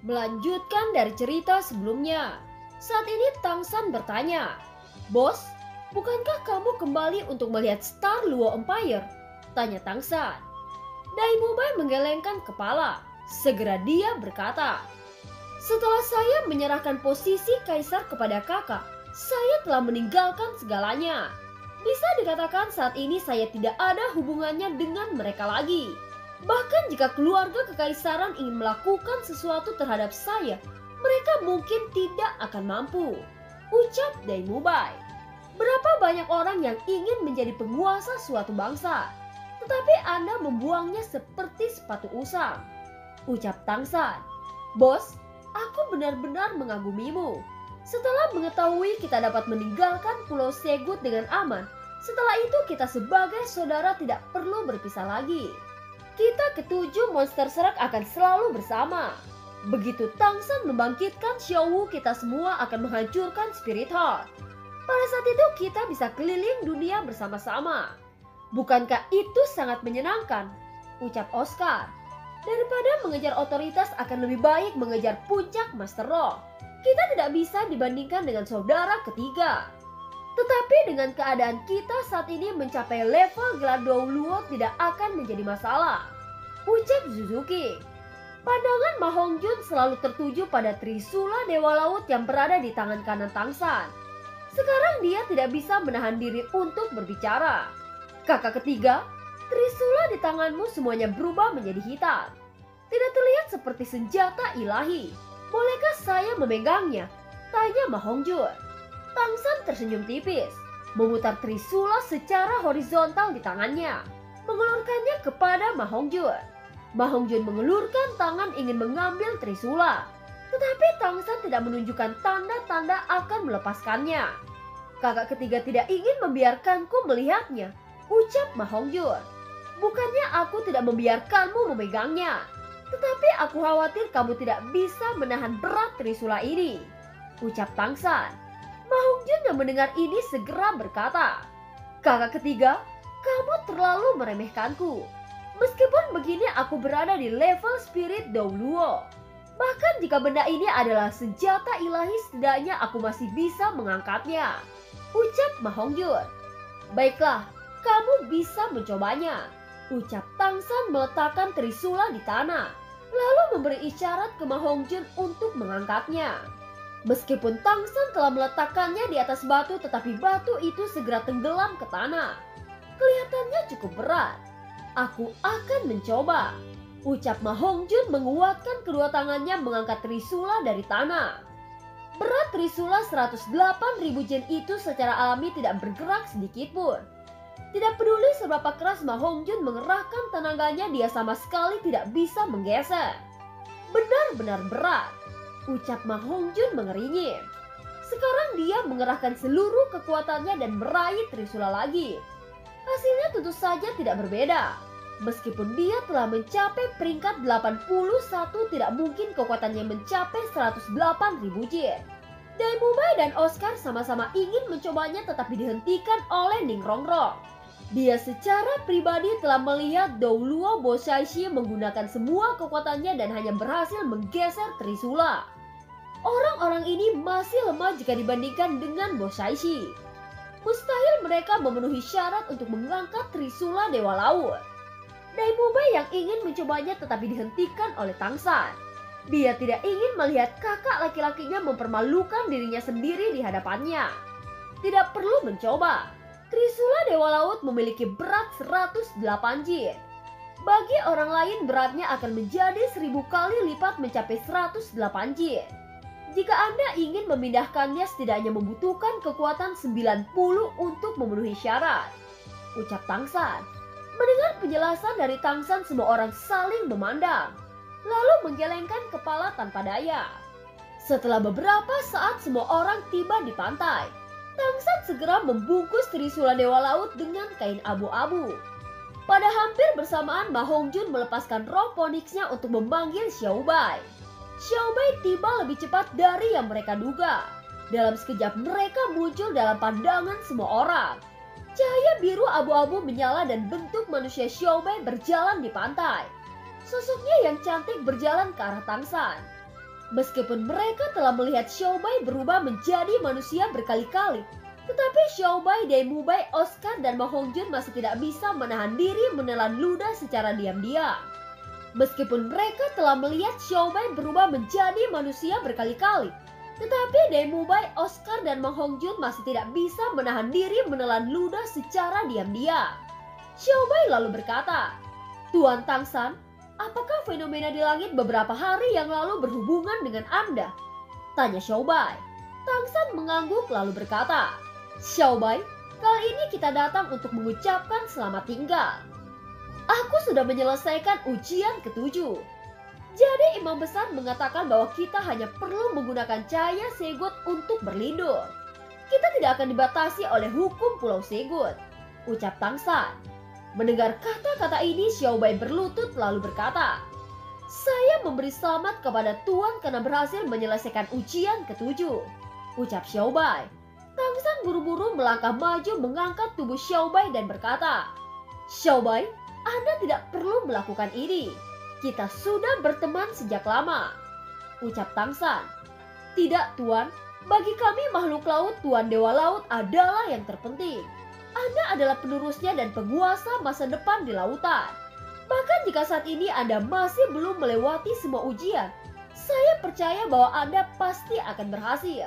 Melanjutkan dari cerita sebelumnya, saat ini Tang San bertanya, "Bos, bukankah kamu kembali untuk melihat Star Luo Empire?" Tanya Tang San. Dai Mubai menggelengkan kepala. Segera dia berkata, "Setelah saya menyerahkan posisi kaisar kepada kakak, saya telah meninggalkan segalanya. Bisa dikatakan saat ini saya tidak ada hubungannya dengan mereka lagi. Bahkan jika keluarga kekaisaran ingin melakukan sesuatu terhadap saya, mereka mungkin tidak akan mampu," ucap Dai Mubai. "Berapa banyak orang yang ingin menjadi penguasa suatu bangsa, tetapi Anda membuangnya seperti sepatu usang," ucap Tang San. "Bos, aku benar-benar mengagumimu. Setelah mengetahui kita dapat meninggalkan Pulau Segut dengan aman, setelah itu kita sebagai saudara tidak perlu berpisah lagi. Kita ketujuh monster serak akan selalu bersama. Begitu Tang San membangkitkan Xiao Wu, kita semua akan menghancurkan Spirit Heart. Pada saat itu kita bisa keliling dunia bersama-sama. Bukankah itu sangat menyenangkan?" ucap Oscar. "Daripada mengejar otoritas akan lebih baik mengejar puncak Master Rock. Kita tidak bisa dibandingkan dengan saudara ketiga. Tetapi dengan keadaan kita saat ini mencapai level gelar Dou Luo tidak akan menjadi masalah," ucap Suzuki. Pandangan Ma Hongjun selalu tertuju pada Trisula Dewa Laut yang berada di tangan kanan Tang San. Sekarang dia tidak bisa menahan diri untuk berbicara. "Kakak ketiga, Trisula di tanganmu semuanya berubah menjadi hitam. Tidak terlihat seperti senjata ilahi. Bolehkah saya memegangnya?" tanya Ma Hongjun. Tang San tersenyum tipis, memutar Trisula secara horizontal di tangannya, mengelurkannya kepada Ma Hongjun. Ma Hongjun mengelurkan tangan ingin mengambil Trisula, tetapi Tang San tidak menunjukkan tanda-tanda akan melepaskannya. "Kakak ketiga tidak ingin membiarkanku melihatnya," ucap Ma Hongjun. "Bukannya aku tidak membiarkanmu memegangnya, tetapi aku khawatir kamu tidak bisa menahan berat Trisula ini," ucap Tang San. Ma Hongjun yang mendengar ini segera berkata, "Kakak ketiga, kamu terlalu meremehkanku. Meskipun begini aku berada di level Spirit Dou Luo. Bahkan jika benda ini adalah senjata ilahi, setidaknya aku masih bisa mengangkatnya," ucap Ma Hongjun. "Baiklah, kamu bisa mencobanya," ucap Tang San meletakkan Trisula di tanah, lalu memberi isyarat ke Ma Hongjun untuk mengangkatnya. Meskipun Tang San telah meletakkannya di atas batu, tetapi batu itu segera tenggelam ke tanah. Kelihatannya cukup berat. "Aku akan mencoba," ucap Ma Hongjun menguatkan kedua tangannya mengangkat Trisula dari tanah. Berat Trisula 108.000 yen itu secara alami tidak bergerak sedikit pun. Tidak peduli seberapa keras Ma Hongjun mengerahkan tenaganya, dia sama sekali tidak bisa menggeser. "Benar-benar berat," ucap Ma Hongjun mengeringin. Sekarang dia mengerahkan seluruh kekuatannya dan meraih Trisula lagi. Hasilnya tentu saja tidak berbeda. Meskipun dia telah mencapai peringkat 81, tidak mungkin kekuatannya mencapai 108.000 yen. Dai Mubai dan Oscar sama-sama ingin mencobanya, tetapi dihentikan oleh Ning Rongrong. Dia secara pribadi telah melihat Dou Luo Bosaishi menggunakan semua kekuatannya dan hanya berhasil menggeser Trisula. Orang-orang ini masih lemah jika dibandingkan dengan Bosaishi. Mustahil mereka memenuhi syarat untuk mengangkat Trisula Dewa Laut. Dai Mubai yang ingin mencobanya tetapi dihentikan oleh Tang San. Dia tidak ingin melihat kakak laki-lakinya mempermalukan dirinya sendiri di hadapannya. Tidak perlu mencoba. Trisula Dewa Laut memiliki berat 108 jin. Bagi orang lain beratnya akan menjadi 1000 kali lipat mencapai 108 jin. Jika Anda ingin memindahkannya, setidaknya membutuhkan kekuatan 90 untuk memenuhi syarat, ucap Tang San. Mendengar penjelasan dari Tang San, semua orang saling memandang, lalu menggelengkan kepala tanpa daya. Setelah beberapa saat semua orang tiba di pantai, Tang San segera membungkus Trisula Dewa Laut dengan kain abu-abu. Pada hampir bersamaan, Ma Hongjun melepaskan roh Phoenix-nya untuk memanggil Xiao Bai. Xiao Bai tiba lebih cepat dari yang mereka duga. Dalam sekejap mereka muncul dalam pandangan semua orang. Cahaya biru abu-abu menyala dan bentuk manusia Xiao Bai berjalan di pantai. Sosoknya yang cantik berjalan ke arah Tang San. Meskipun mereka telah melihat Xiaobai berubah menjadi manusia berkali-kali, tetapi Xiaobai, Daimubai, Oscar, dan Ma Hongjun masih tidak bisa menahan diri menelan ludah secara diam-diam. Meskipun mereka telah melihat Xiaobai berubah menjadi manusia berkali-kali, tetapi Daimubai, Oscar, dan Ma Hongjun masih tidak bisa menahan diri menelan ludah secara diam-diam. Xiaobai lalu berkata, "Tuan Tangshan, apakah fenomena di langit beberapa hari yang lalu berhubungan dengan Anda?" tanya Xiaobai. Tangshan mengangguk lalu berkata, "Xiaobai, kali ini kita datang untuk mengucapkan selamat tinggal. Aku sudah menyelesaikan ujian ke-7. Jadi imam besar mengatakan bahwa kita hanya perlu menggunakan cahaya Segot untuk berlindung. Kita tidak akan dibatasi oleh hukum Pulau Segot," ucap Tangshan. Mendengar kata-kata ini, Xiaobai berlutut lalu berkata, "Saya memberi selamat kepada Tuan karena berhasil menyelesaikan ujian ke-7, ucap Xiaobai. Tangshan buru-buru melangkah maju mengangkat tubuh Xiaobai dan berkata, "Xiaobai, Anda tidak perlu melakukan ini. Kita sudah berteman sejak lama," ucap Tangshan. "Tidak, Tuan. Bagi kami makhluk laut, Tuan Dewa Laut adalah yang terpenting. Anda adalah penerusnya dan penguasa masa depan di lautan. Bahkan jika saat ini Anda masih belum melewati semua ujian, saya percaya bahwa Anda pasti akan berhasil.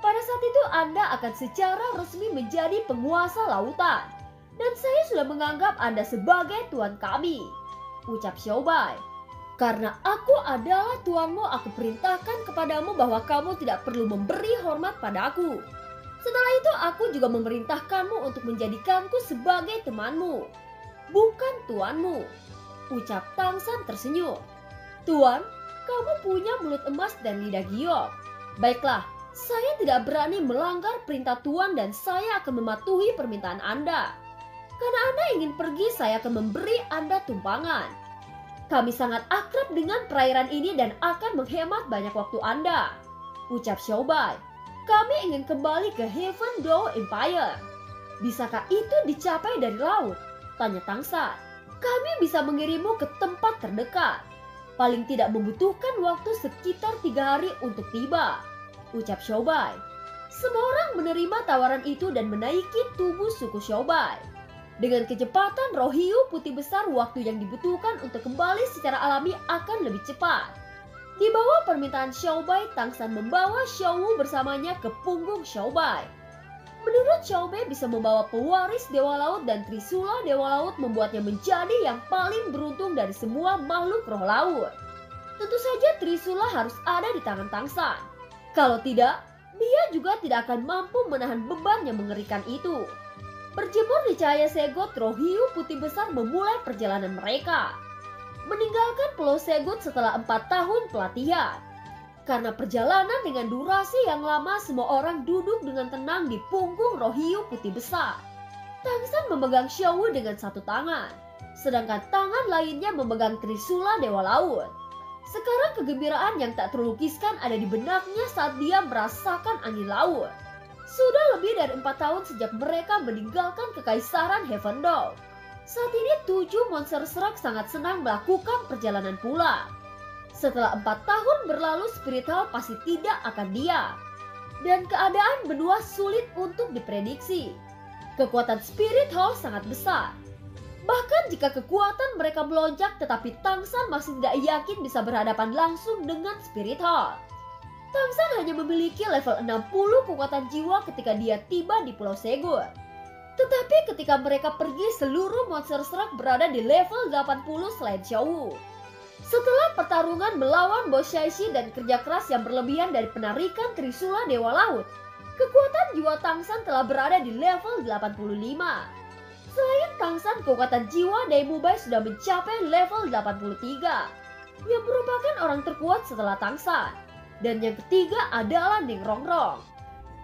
Pada saat itu Anda akan secara resmi menjadi penguasa lautan. Dan saya sudah menganggap Anda sebagai tuan kami," ucap Xiaobai. "Karena aku adalah tuanmu, aku perintahkan kepadamu bahwa kamu tidak perlu memberi hormat padaku. Setelah itu aku juga memerintahkanmu untuk menjadikanku sebagai temanmu, bukan tuanmu," ucap Tangshan tersenyum. "Tuan, kamu punya mulut emas dan lidah giok. Baiklah, saya tidak berani melanggar perintah Tuan dan saya akan mematuhi permintaan Anda. Karena Anda ingin pergi, saya akan memberi Anda tumpangan. Kami sangat akrab dengan perairan ini dan akan menghemat banyak waktu Anda," ucap Xiaobai. "Kami ingin kembali ke Heaven Door Empire." "Bisakah itu dicapai dari laut?" tanya Tangshan. "Kami bisa mengirimmu ke tempat terdekat. Paling tidak membutuhkan waktu sekitar 3 hari untuk tiba," ucap Xiaobai. Semua orang menerima tawaran itu dan menaiki tubuh suku Xiaobai. Dengan kecepatan roh hiu putih besar, waktu yang dibutuhkan untuk kembali secara alami akan lebih cepat. Di bawah permintaan Xiaobai, Tangshan membawa Xiaowu bersamanya ke punggung Xiaobai. Menurut Xiaobai, bisa membawa pewaris Dewa Laut dan Trisula Dewa Laut membuatnya menjadi yang paling beruntung dari semua makhluk roh laut. Tentu saja Trisula harus ada di tangan Tangshan. Kalau tidak, dia juga tidak akan mampu menahan beban yang mengerikan itu. Berjemur di cahaya Segot, roh hiu putih besar memulai perjalanan mereka. Meninggalkan Pulau Segot setelah 4 tahun pelatihan. Karena perjalanan dengan durasi yang lama, semua orang duduk dengan tenang di punggung roh hiu putih besar. Tangshan memegang Xiaowu dengan satu tangan, sedangkan tangan lainnya memegang Trisula Dewa Laut. Sekarang kegembiraan yang tak terlukiskan ada di benaknya saat dia merasakan angin laut. Sudah lebih dari 4 tahun sejak mereka meninggalkan kekaisaran Heaven Door. Saat ini 7 monster serak sangat senang melakukan perjalanan pulang. Setelah 4 tahun berlalu, Spirit Hall pasti tidak akan diam. Dan keadaan benua sulit untuk diprediksi. Kekuatan Spirit Hall sangat besar. Bahkan jika kekuatan mereka melonjak, tetapi Tangshan masih tidak yakin bisa berhadapan langsung dengan Spirit Hall. Tangshan hanya memiliki level 60 kekuatan jiwa ketika dia tiba di Pulau Segot. Tetapi ketika mereka pergi, seluruh monster serak berada di level 80 selain Xiaowu. Setelah pertarungan melawan Bo Shaishi dan kerja keras yang berlebihan dari penarikan Trisula Dewa Laut, kekuatan jiwa Tangshan telah berada di level 85. Selain Tangshan, kekuatan jiwa Daimubai sudah mencapai level 83, yang merupakan orang terkuat setelah Tangshan. Dan yang ketiga adalah Ning Rongrong.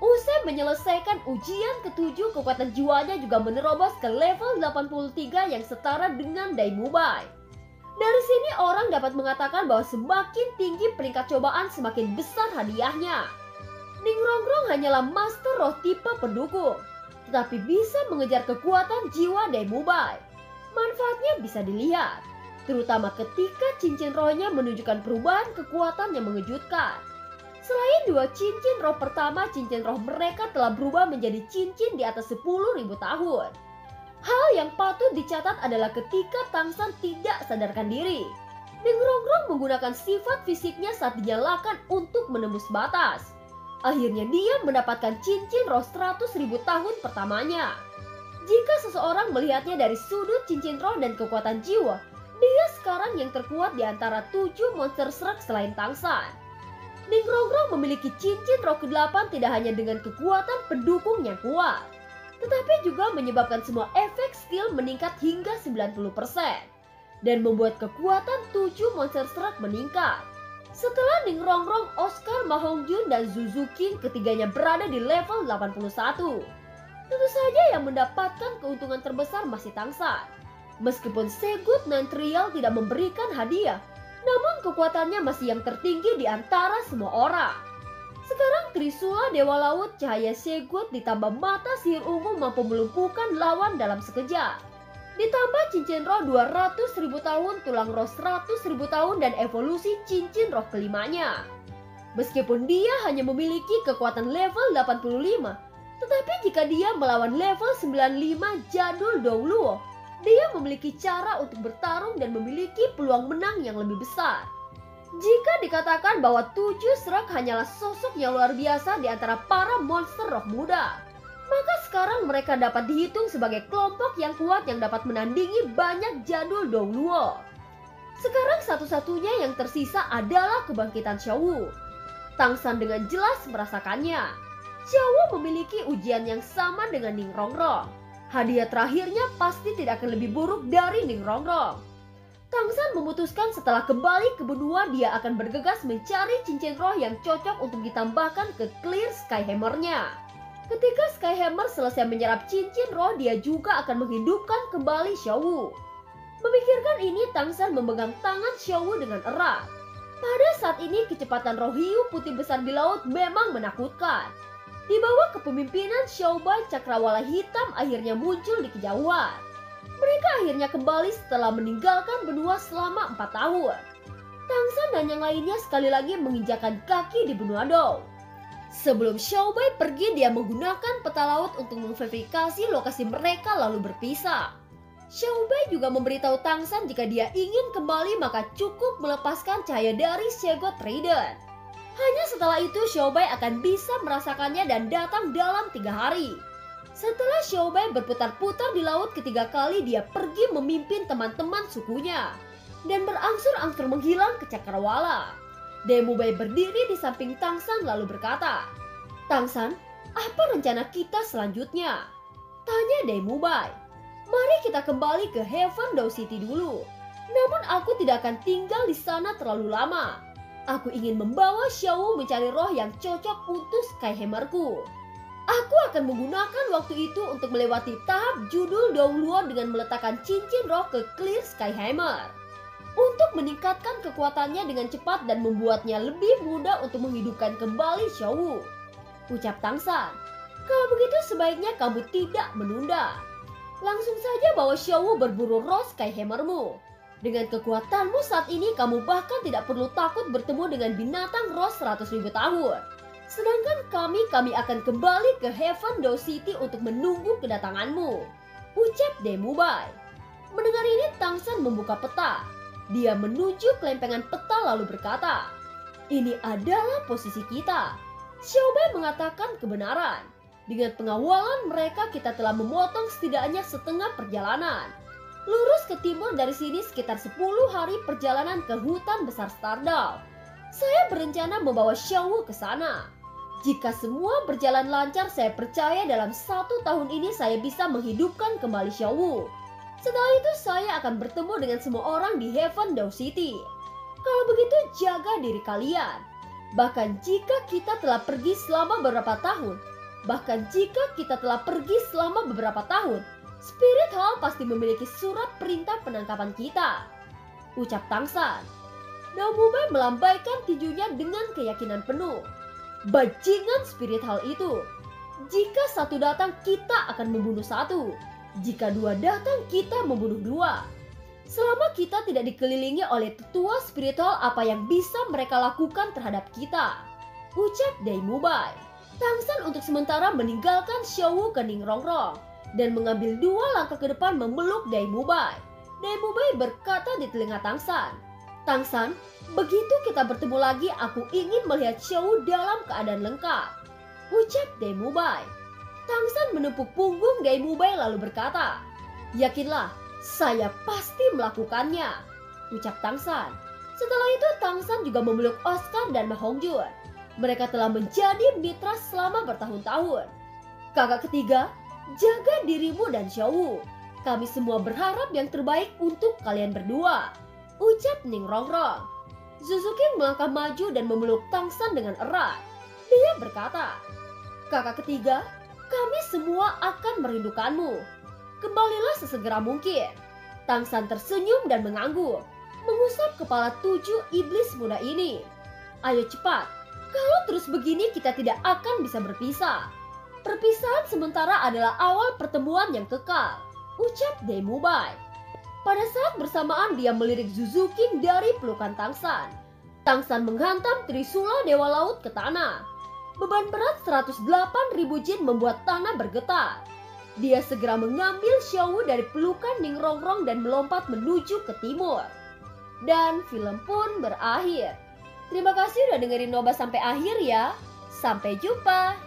Usai menyelesaikan ujian ke-7, kekuatan jiwanya juga menerobos ke level 83 yang setara dengan Daimubai. Dari sini orang dapat mengatakan bahwa semakin tinggi peringkat cobaan, semakin besar hadiahnya. Ning Rongrong hanyalah master roh tipe pendukung, tetapi bisa mengejar kekuatan jiwa Daimubai. Manfaatnya bisa dilihat. terutama ketika cincin rohnya menunjukkan perubahan kekuatan yang mengejutkan. Selain dua cincin roh pertama, cincin roh mereka telah berubah menjadi cincin di atas 10.000 tahun. Hal yang patut dicatat adalah ketika Tangsan tidak sadarkan diri, Ningrongrong menggunakan sifat fisiknya saat dinyalakan untuk menembus batas. Akhirnya dia mendapatkan cincin roh 100.000 tahun pertamanya. Jika seseorang melihatnya dari sudut cincin roh dan kekuatan jiwa, dia sekarang yang terkuat di antara 7 monster Shrek selain Tangsan. Ningrongrong memiliki cincin roh ke-8 tidak hanya dengan kekuatan pendukung yang kuat, tetapi juga menyebabkan semua efek skill meningkat hingga 90%. Dan membuat kekuatan 7 monster Shrek meningkat. Setelah Ningrongrong, Oscar, Ma Hongjun, dan Zuzu King ketiganya berada di level 81. Tentu saja yang mendapatkan keuntungan terbesar masih Tangsan. Meskipun Segut Nantrial tidak memberikan hadiah, namun kekuatannya masih yang tertinggi di antara semua orang. Sekarang Trisula Dewa Laut cahaya Segut ditambah mata sihir ungu mampu melumpuhkan lawan dalam sekejap. Ditambah cincin roh 200.000 tahun, tulang roh 100.000 tahun, dan evolusi cincin roh kelimanya. Meskipun dia hanya memiliki kekuatan level 85, tetapi jika dia melawan level 95 Jadul Dongluo, dia memiliki cara untuk bertarung dan memiliki peluang menang yang lebih besar. Jika dikatakan bahwa 7 Shrek hanyalah sosok yang luar biasa di antara para monster roh muda, maka sekarang mereka dapat dihitung sebagai kelompok yang kuat yang dapat menandingi banyak Jadul Dongluo. Sekarang satu-satunya yang tersisa adalah kebangkitan Xiaowu. Tangsan dengan jelas merasakannya. Xiaowu memiliki ujian yang sama dengan Ningrongrong. Hadiah terakhirnya pasti tidak akan lebih buruk dari Ningrongrong. Tangsan memutuskan setelah kembali ke benua dia akan bergegas mencari cincin roh yang cocok untuk ditambahkan ke Clear Sky Hammer-nya. Ketika Skyhammer selesai menyerap cincin roh, dia juga akan menghidupkan kembali Xiaowu. Memikirkan ini, Tangsan memegang tangan Xiaowu dengan erat. Pada saat ini, kecepatan roh hiu putih besar di laut memang menakutkan. Di bawah kepemimpinan Xiaobai, cakrawala hitam akhirnya muncul di kejauhan. Mereka akhirnya kembali setelah meninggalkan benua selama 4 tahun. Tangsan dan yang lainnya sekali lagi menginjakan kaki di benua Dou. Sebelum Xiaobai pergi, dia menggunakan peta laut untuk memverifikasi lokasi mereka lalu berpisah. Xiaobai juga memberitahu Tangsan jika dia ingin kembali maka cukup melepaskan cahaya dari Shegot Trident. Hanya setelah itu Xiaobai akan bisa merasakannya dan datang dalam 3 hari. Setelah Xiaobai berputar-putar di laut ketiga kali, dia pergi memimpin teman-teman sukunya dan berangsur-angsur menghilang ke cakrawala. Demubai berdiri di samping Tangsan lalu berkata, "Tangsan, apa rencana kita selanjutnya?" Tanya Demubai. "Mari kita kembali ke Heaven Dou City dulu. Namun aku tidak akan tinggal di sana terlalu lama. Aku ingin membawa Xiaowu mencari roh yang cocok untuk Skyhammer-ku. Aku akan menggunakan waktu itu untuk melewati tahap Judul Dongluo dengan meletakkan cincin roh ke Clear Skyhammer. Untuk meningkatkan kekuatannya dengan cepat dan membuatnya lebih mudah untuk menghidupkan kembali Xiaowu," ucap Tangsan. "Kalau begitu sebaiknya kamu tidak menunda. Langsung saja bawa Xiaowu berburu roh Skyhammer-mu. Dengan kekuatanmu saat ini kamu bahkan tidak perlu takut bertemu dengan binatang roh 100.000 tahun. Sedangkan kami akan kembali ke Heaven Dou City untuk menunggu kedatanganmu," ucap Demubai. Mendengar ini Tangsan membuka peta. Dia menuju ke lempengan peta lalu berkata, "Ini adalah posisi kita." Xiaobai mengatakan kebenaran. Dengan pengawalan mereka kita telah memotong setidaknya setengah perjalanan. Lurus ke timur dari sini sekitar 10 hari perjalanan ke hutan besar Stardal. Saya berencana membawa Xiaowu ke sana. Jika semua berjalan lancar, saya percaya dalam 1 tahun ini saya bisa menghidupkan kembali Xiaowu. Setelah itu saya akan bertemu dengan semua orang di Heaven Dou City. Kalau begitu jaga diri kalian. Bahkan jika kita telah pergi selama beberapa tahun, Spirit Hall pasti memiliki surat perintah penangkapan kita," ucap Tangsan. Demubai melambaikan tinjunya dengan keyakinan penuh. "Bajingan Spirit Hall itu. Jika 1 datang kita akan membunuh 1. Jika 2 datang kita membunuh 2. Selama kita tidak dikelilingi oleh tetua spiritual, apa yang bisa mereka lakukan terhadap kita? Ucap Daimubai. Tangsan untuk sementara meninggalkan Xiaowu ke Ningrongrong dan mengambil 2 langkah ke depan memeluk Daimubai. Daimubai berkata di telinga Tangsan, "Tangsan, begitu kita bertemu lagi, aku ingin melihat Xiaowu dalam keadaan lengkap." Ucap Daimubai. Tangsan menepuk punggung Daimubai lalu berkata, "Yakinlah, saya pasti melakukannya." Ucap Tangsan. Setelah itu Tangsan juga memeluk Oscar dan Ma Hongjun. Mereka telah menjadi mitra selama bertahun-tahun. Kakak ketiga, jaga dirimu dan Xiaowu. Kami semua berharap yang terbaik untuk kalian berdua. Ucap Ningrongrong. Suzuki melangkah maju dan memeluk Tangsan dengan erat. Dia berkata, "Kakak ketiga, kami semua akan merindukanmu. Kembalilah sesegera mungkin." Tangsan tersenyum dan mengangguk, mengusap kepala 7 iblis muda ini. "Ayo cepat, kalau terus begini kita tidak akan bisa berpisah. Perpisahan sementara adalah awal pertemuan yang kekal." Ucap Daimubai. Pada saat bersamaan dia melirik Suzuki dari pelukan Tangsan. Tangsan menghantam Trisula Dewa Laut ke tanah. Beban berat 108.000 jin membuat tanah bergetar. Dia segera mengambil Xiaowu dari pelukan Ningrongrong dan melompat menuju ke timur. Dan film pun berakhir. Terima kasih udah dengerin Nobas sampai akhir ya. Sampai jumpa.